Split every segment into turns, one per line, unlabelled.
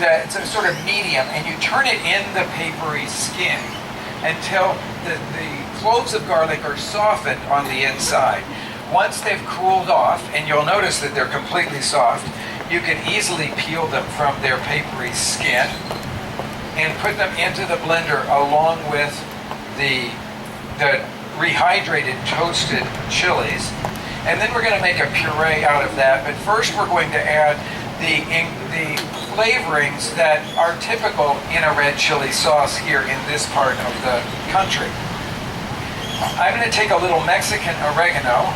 it's a sort of medium, and you turn it in the papery skin until the cloves of garlic are softened on the inside. Once they've cooled off, and you'll notice that they're completely soft, you can easily peel them from their papery skin and put them into the blender along with the rehydrated toasted chilies. And then we're going to make a puree out of that. But first we're going to add the flavorings that are typical in a red chili sauce here in this part of the country. I'm going to take a little Mexican oregano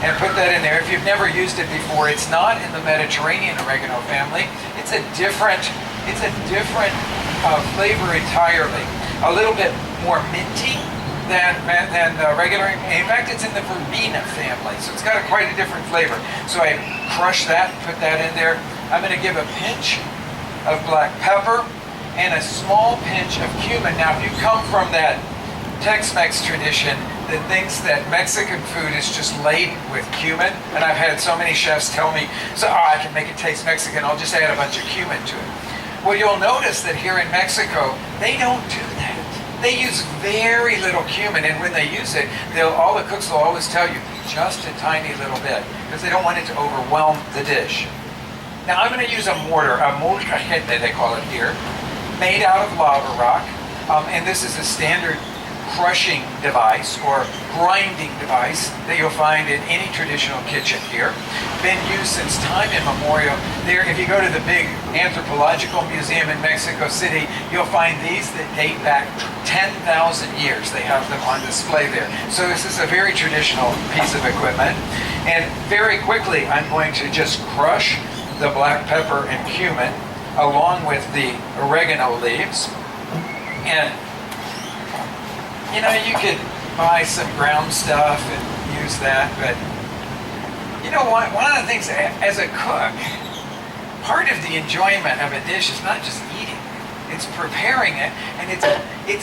and put that in there. If you've never used it before, it's not in the Mediterranean oregano family. It's a different flavor entirely. A little bit more minty than regular. In fact, it's in the verbena family, so it's got quite a different flavor. So I crush that, put that in there. I'm going to give a pinch of black pepper and a small pinch of cumin. Now, if you come from that Tex-Mex tradition that thinks that Mexican food is just laden with cumin, and I've had so many chefs tell me, so I can make it taste Mexican, I'll just add a bunch of cumin to it. Well, you'll notice that here in Mexico, they don't do that. They use very little cumin, and when they use it, all the cooks will always tell you, just a tiny little bit, because they don't want it to overwhelm the dish. Now I'm going to use a mortar, a molcajete they call it here, made out of lava rock, and this is a standard crushing device or grinding device that you'll find in any traditional kitchen here. Been used since time immemorial. There, if you go to the big anthropological museum in Mexico City, you'll find these that date back 10,000 years. They have them on display there. So this is a very traditional piece of equipment. And very quickly, I'm going to just crush the black pepper and cumin along with the oregano leaves. And you know, you could buy some ground stuff and use that, but you know what? One of the things as a cook, part of the enjoyment of a dish is not just eating; it's preparing it, and it's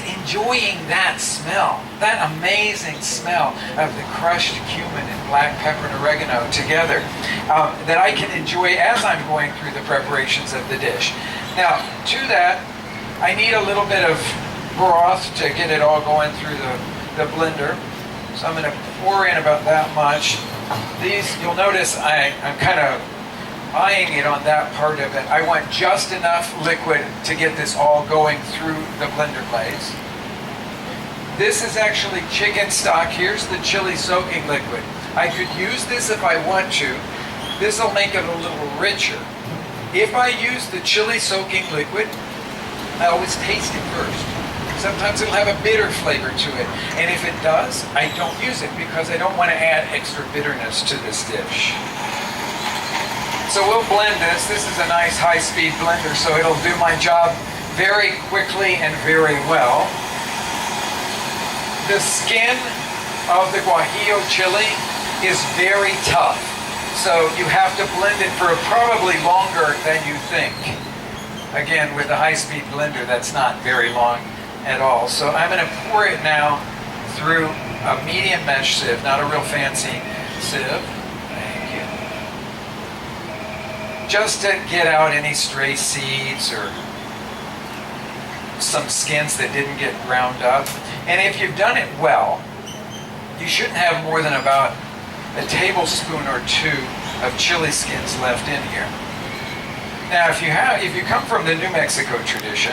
enjoying that smell, that amazing smell of the crushed cumin and black pepper and oregano together, that I can enjoy as I'm going through the preparations of the dish. Now, to that, I need a little bit of broth to get it all going through the blender. So I'm going to pour in about that much. These, you'll notice I'm kind of eyeing it on that part of it. I want just enough liquid to get this all going through the blender blades. This is actually chicken stock. Here's the chili soaking liquid. I could use this if I want to. This will make it a little richer. If I use the chili soaking liquid, I always taste it first. Sometimes it'll have a bitter flavor to it. And if it does, I don't use it because I don't want to add extra bitterness to this dish. So we'll blend this. This is a nice high-speed blender, so it'll do my job very quickly and very well. The skin of the guajillo chili is very tough. So you have to blend it for probably longer than you think. Again, with the high-speed blender, that's not very long at all. So I'm going to pour it now through a medium mesh sieve, not a real fancy sieve. Thank you. Just to get out any stray seeds or some skins that didn't get ground up. And if you've done it well, you shouldn't have more than about a tablespoon or two of chili skins left in here. Now, if you come from the New Mexico tradition,